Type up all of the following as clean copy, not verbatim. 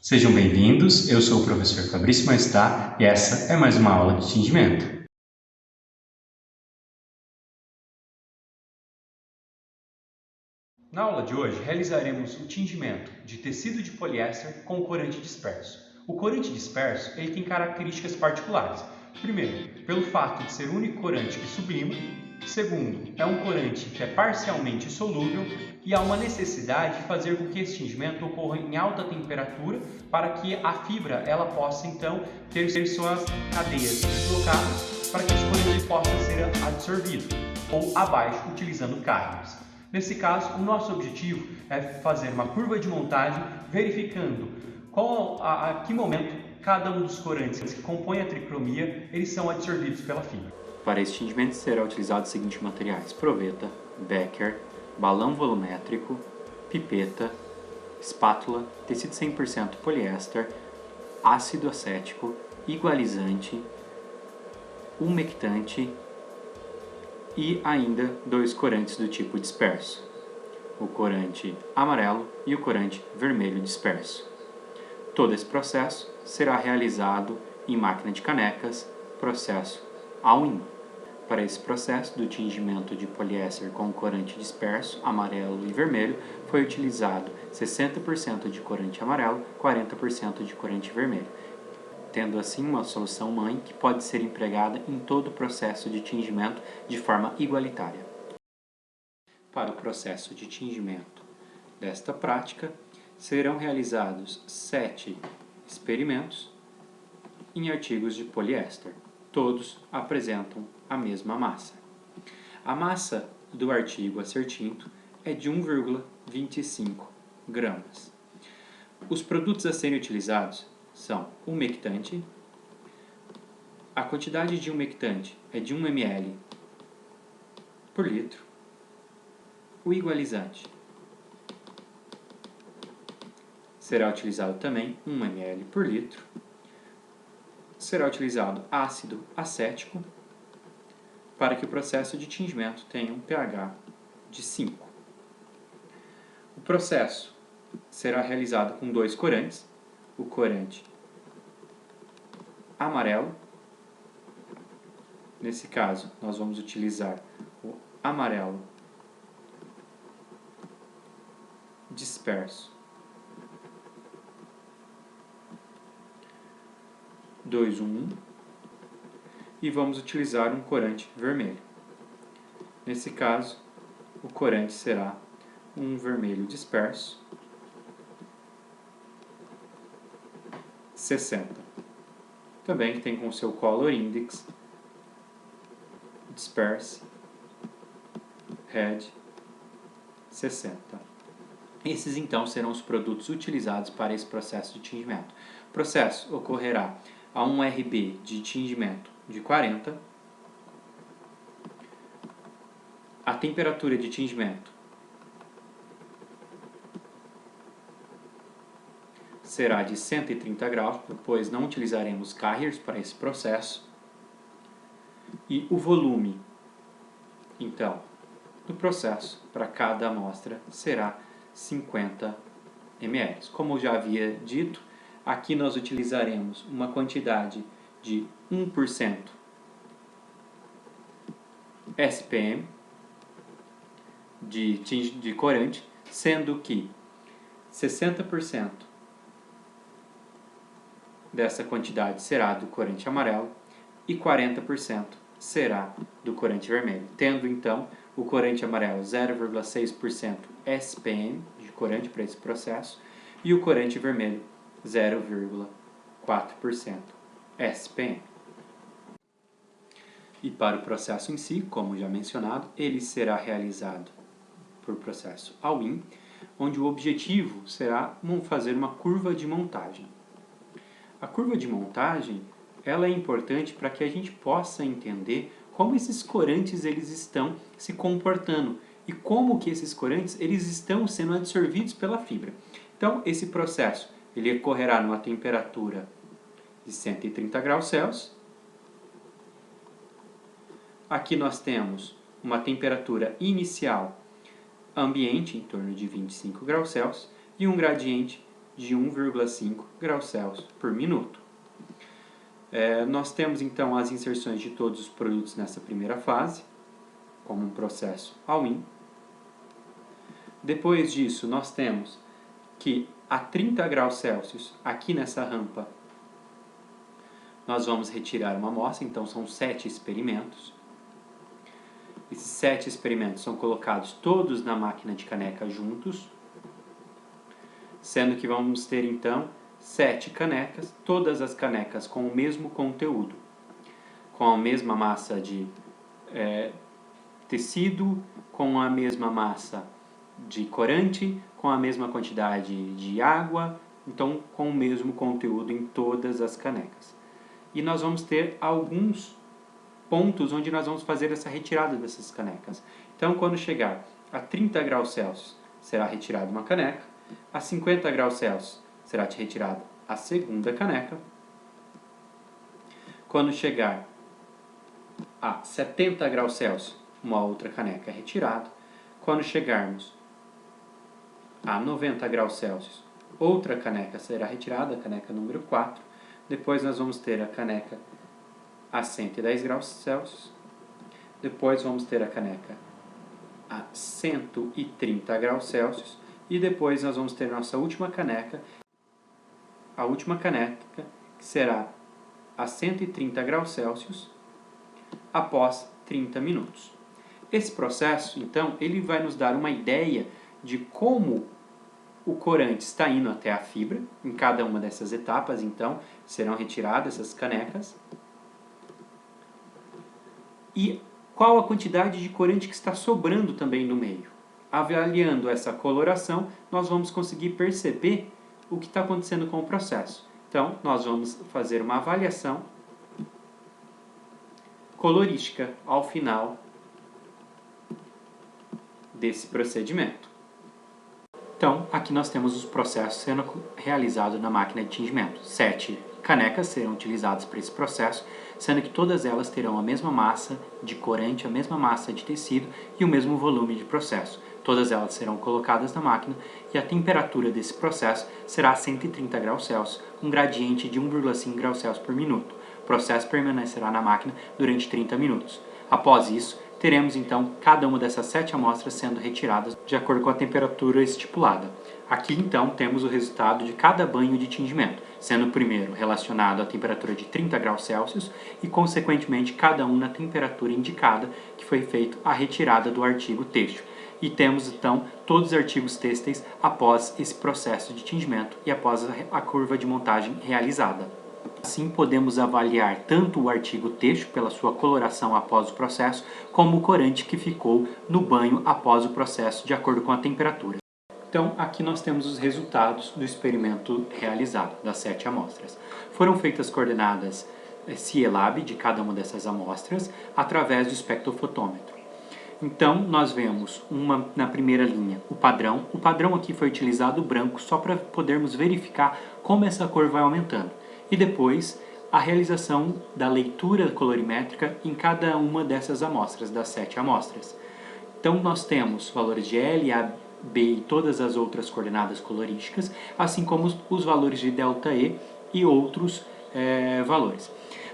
Sejam bem-vindos, eu sou o professor Fabrício Maestá e essa é mais uma aula de tingimento. Na aula de hoje, realizaremos o tingimento de tecido de poliéster com corante disperso. O corante disperso ele tem características particulares. Primeiro, pelo fato de ser o único corante que sublima. Segundo, é um corante que é parcialmente solúvel e há uma necessidade de fazer com que esse tingimento ocorra em alta temperatura para que a fibra ela possa então ter suas cadeias deslocadas para que esse corante possa ser absorvido ou abaixo utilizando cargas. Nesse caso, o nosso objetivo é fazer uma curva de montagem verificando a que momento cada um dos corantes que compõem a tricromia eles são absorvidos pela fibra. Para esse tingimento será utilizado os seguintes materiais: proveta, Becker, balão volumétrico, pipeta, espátula, tecido 100% poliéster, ácido acético, igualizante, umectante e ainda dois corantes do tipo disperso, o corante amarelo e o corante vermelho disperso. Todo esse processo será realizado em máquina de canecas, processo all-in. Para esse processo do tingimento de poliéster com corante disperso, amarelo e vermelho, foi utilizado 60% de corante amarelo, 40% de corante vermelho, tendo assim uma solução mãe que pode ser empregada em todo o processo de tingimento de forma igualitária. Para o processo de tingimento desta prática, serão realizados 7 experimentos em artigos de poliéster. Todos apresentam a mesma massa. A massa do artigo a ser tinto é de 1,25 gramas. Os produtos a serem utilizados são o umectante. A quantidade de umectante é de 1 ml por litro. O igualizante será utilizado também 1 ml por litro. Será utilizado ácido acético para que o processo de tingimento tenha um pH de 5. O processo será realizado com dois corantes, o corante amarelo. Nesse caso, nós vamos utilizar o amarelo disperso 2,1 e vamos utilizar um corante vermelho. Nesse caso, o corante será um vermelho disperso 60. Também tem com seu Color Index Disperse Red 60. Esses então serão os produtos utilizados para esse processo de tingimento. O processo ocorrerá a um RB de tingimento de 40, a temperatura de tingimento será de 130 graus, pois não utilizaremos carriers para esse processo, e o volume, então, do processo para cada amostra será 50 ml. Como eu já havia dito, aqui nós utilizaremos uma quantidade de 1% SPM de corante, sendo que 60% dessa quantidade será do corante amarelo e 40% será do corante vermelho, tendo então o corante amarelo 0,6% SPM de corante para esse processo e o corante vermelho 0,4% SPM. E para o processo em si, como já mencionado, ele será realizado por processo all-in, onde o objetivo será fazer uma curva de montagem. A curva de montagem ela é importante para que a gente possa entender como esses corantes eles estão se comportando e como que esses corantes eles estão sendo absorvidos pela fibra. Então, esse processo ele ocorrerá numa temperatura de 130 graus Celsius. Aqui nós temos uma temperatura inicial ambiente, em torno de 25 graus Celsius, e um gradiente de 1,5 graus Celsius por minuto. Nós temos então as inserções de todos os produtos nessa primeira fase, como um processo all-in. Depois disso, nós temos que a 30 graus Celsius, aqui nessa rampa, nós vamos retirar uma amostra, então são 7 experimentos. Esses 7 experimentos são colocados todos na máquina de caneca juntos, sendo que vamos ter então 7 canecas, todas as canecas com o mesmo conteúdo, com a mesma massa de tecido, com a mesma massa de corante, com a mesma quantidade de água, então com o mesmo conteúdo em todas as canecas. E nós vamos ter alguns pontos onde nós vamos fazer essa retirada dessas canecas. Então, quando chegar a 30 graus Celsius, será retirada uma caneca, a 50 graus Celsius será retirada a segunda caneca, quando chegar a 70 graus Celsius, uma outra caneca é retirada, quando chegarmos a 90 graus Celsius, outra caneca será retirada, a caneca número 4, depois nós vamos ter a caneca a 110 graus Celsius, depois vamos ter a caneca a 130 graus Celsius e depois nós vamos ter nossa última caneca, a última caneca que será a 130 graus Celsius após 30 minutos. Esse processo, então, ele vai nos dar uma ideia de como o corante está indo até a fibra. Em cada uma dessas etapas, então, serão retiradas essas canecas. E qual a quantidade de corante que está sobrando também no meio. Avaliando essa coloração, nós vamos conseguir perceber o que está acontecendo com o processo. Então, nós vamos fazer uma avaliação colorística ao final desse procedimento. Então, aqui nós temos os processos sendo realizados na máquina de tingimento. 7 canecas serão utilizadas para esse processo, sendo que todas elas terão a mesma massa de corante, a mesma massa de tecido e o mesmo volume de processo. Todas elas serão colocadas na máquina e a temperatura desse processo será 130 graus Celsius, um gradiente de 1,5 graus Celsius por minuto. O processo permanecerá na máquina durante 30 minutos. Após isso, teremos então cada uma dessas 7 amostras sendo retiradas de acordo com a temperatura estipulada. Aqui então temos o resultado de cada banho de tingimento, sendo o primeiro relacionado à temperatura de 30 graus Celsius e consequentemente cada um na temperatura indicada que foi feita a retirada do artigo têxtil. E temos então todos os artigos têxteis após esse processo de tingimento e após a curva de montagem realizada. Assim, podemos avaliar tanto o artigo têxtil pela sua coloração após o processo, como o corante que ficou no banho após o processo, de acordo com a temperatura. Então, aqui nós temos os resultados do experimento realizado, das 7 amostras. Foram feitas coordenadas CIELAB de cada uma dessas amostras, através do espectrofotômetro. Então, nós vemos na primeira linha o padrão. O padrão aqui foi utilizado branco só para podermos verificar como essa cor vai aumentando. E depois, a realização da leitura colorimétrica em cada uma dessas amostras, das 7 amostras. Então, nós temos valores de L, A, B e todas as outras coordenadas colorísticas, assim como os valores de ΔE e outros valores.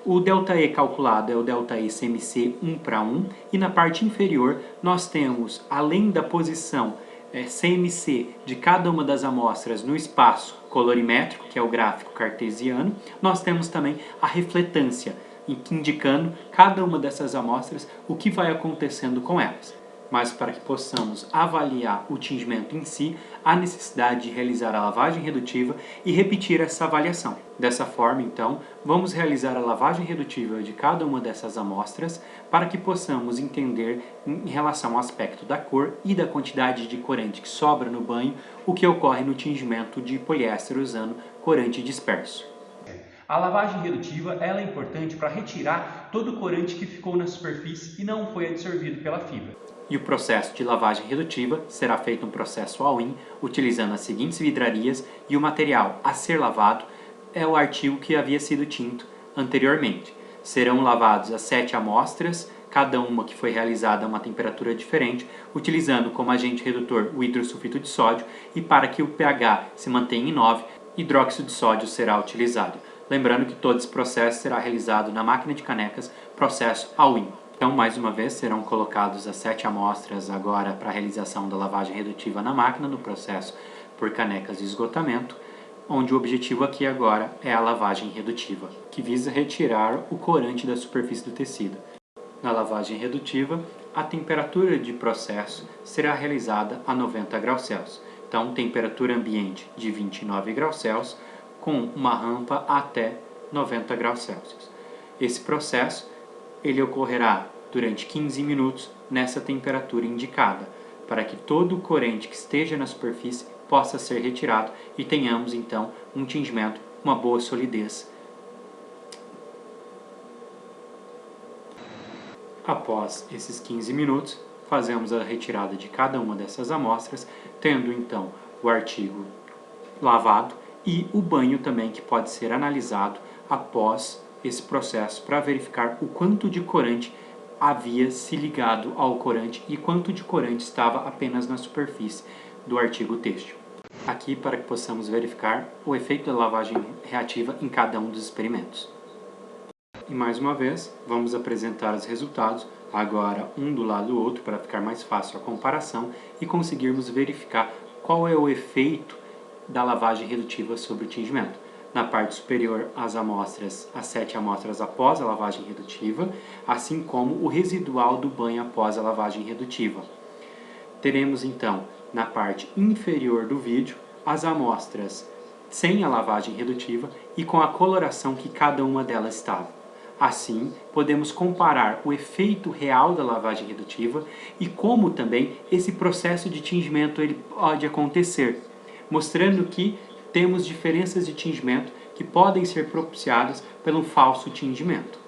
O ΔE calculado é o ΔE CMC 1:1 e na parte inferior nós temos, além da posição CMC de cada uma das amostras no espaço colorimétrico, que é o gráfico cartesiano, nós temos também a refletância, indicando cada uma dessas amostras o que vai acontecendo com elas. Mas para que possamos avaliar o tingimento em si, há necessidade de realizar a lavagem redutiva e repetir essa avaliação. Dessa forma, então, vamos realizar a lavagem redutiva de cada uma dessas amostras para que possamos entender, em relação ao aspecto da cor e da quantidade de corante que sobra no banho, o que ocorre no tingimento de poliéster usando corante disperso. A lavagem redutiva ela é importante para retirar todo o corante que ficou na superfície e não foi absorvido pela fibra. E o processo de lavagem redutiva será feito um processo all-in, utilizando as seguintes vidrarias, e o material a ser lavado é o artigo que havia sido tinto anteriormente. Serão lavados as 7 amostras cada uma que foi realizada a uma temperatura diferente, utilizando como agente redutor o hidrosulfito de sódio, e para que o pH se mantenha em 9, hidróxido de sódio será utilizado. Lembrando que todo esse processo será realizado na máquina de canecas, processo all-in. Então, mais uma vez, serão colocadas as 7 amostras agora para a realização da lavagem redutiva na máquina, no processo por canecas de esgotamento, onde o objetivo aqui agora é a lavagem redutiva, que visa retirar o corante da superfície do tecido. Na lavagem redutiva, a temperatura de processo será realizada a 90 graus Celsius. Então, temperatura ambiente de 29 graus Celsius, com uma rampa até 90 graus Celsius. Esse processo ele ocorrerá durante 15 minutos nessa temperatura indicada, para que todo o corante que esteja na superfície possa ser retirado e tenhamos então um tingimento, uma boa solidez. Após esses 15 minutos, fazemos a retirada de cada uma dessas amostras, tendo então o artigo lavado e o banho também, que pode ser analisado após esse processo para verificar o quanto de corante havia se ligado ao corante e quanto de corante estava apenas na superfície do artigo têxtil. Aqui para que possamos verificar o efeito da lavagem reativa em cada um dos experimentos. E mais uma vez, vamos apresentar os resultados, agora um do lado do outro, para ficar mais fácil a comparação e conseguirmos verificar qual é o efeito da lavagem redutiva sobre o tingimento. Na parte superior, as 7 amostras após a lavagem redutiva, assim como o residual do banho após a lavagem redutiva. Teremos então, na parte inferior do vídeo, as amostras sem a lavagem redutiva e com a coloração que cada uma delas estava. Assim, podemos comparar o efeito real da lavagem redutiva e como também esse processo de tingimento ele pode acontecer, mostrando que temos diferenças de tingimento que podem ser propiciadas pelo falso tingimento.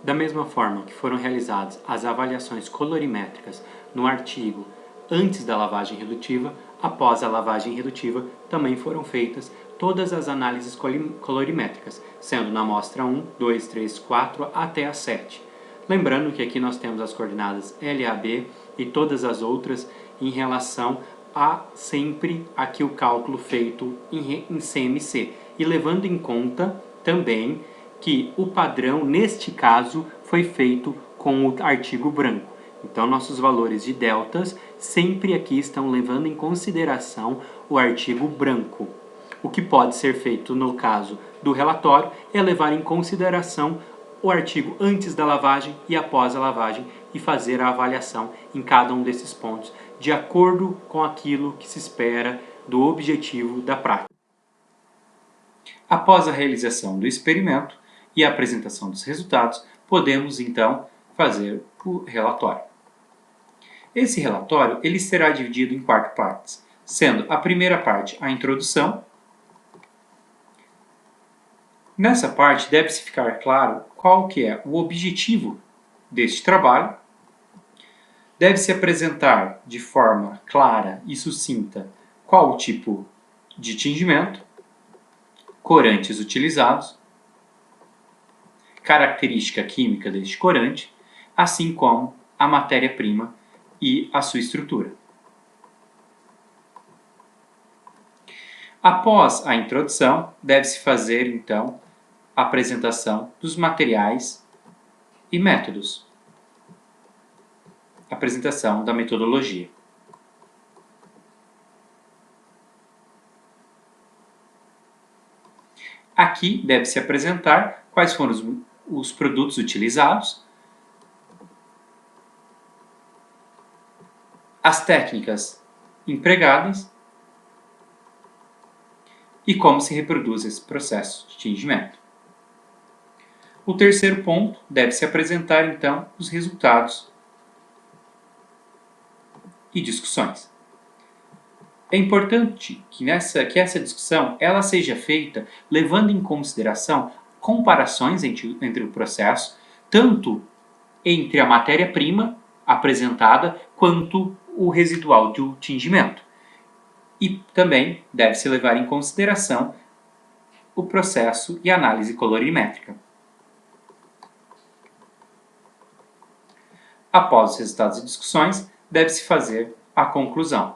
Da mesma forma que foram realizadas as avaliações colorimétricas no artigo antes da lavagem redutiva, após a lavagem redutiva também foram feitas todas as análises colorimétricas, sendo na amostra 1, 2, 3, 4 até a 7. Lembrando que aqui nós temos as coordenadas LAB e todas as outras em relação a sempre aqui o cálculo feito em CMC. E levando em conta também que o padrão, neste caso, foi feito com o artigo branco. Então, nossos valores de deltas sempre aqui estão levando em consideração o artigo branco. O que pode ser feito no caso do relatório é levar em consideração o artigo antes da lavagem e após a lavagem e fazer a avaliação em cada um desses pontos, de acordo com aquilo que se espera do objetivo da prática. Após a realização do experimento e a apresentação dos resultados, podemos então fazer o relatório. Esse relatório ele será dividido em 4 partes, sendo a primeira parte a introdução. Nessa parte deve-se ficar claro qual que é o objetivo deste trabalho. Deve-se apresentar de forma clara e sucinta qual o tipo de tingimento, corantes utilizados, característica química deste corante, assim como a matéria-prima e a sua estrutura. Após a introdução, deve-se fazer, então, a apresentação dos materiais e métodos. Apresentação da metodologia. Aqui deve-se apresentar quais foram os produtos utilizados, as técnicas empregadas e como se reproduz esse processo de tingimento. O terceiro ponto deve-se apresentar, então, os resultados e discussões. É importante que essa discussão ela seja feita levando em consideração comparações entre o processo, tanto entre a matéria-prima apresentada quanto o residual do tingimento. E também deve-se levar em consideração o processo e análise colorimétrica. Após os resultados e discussões, deve-se fazer a conclusão,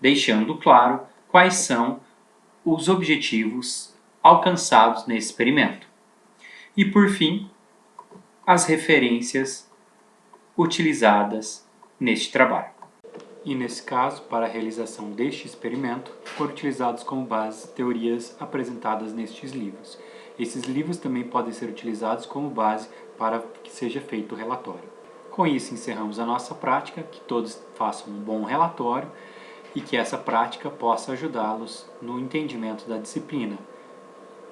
deixando claro quais são os objetivos alcançados nesse experimento. E, por fim, as referências utilizadas neste trabalho. E nesse caso, para a realização deste experimento, foram utilizados como base teorias apresentadas nestes livros. Esses livros também podem ser utilizados como base para que seja feito o relatório. Com isso, encerramos a nossa prática, que todos façam um bom relatório e que essa prática possa ajudá-los no entendimento da disciplina,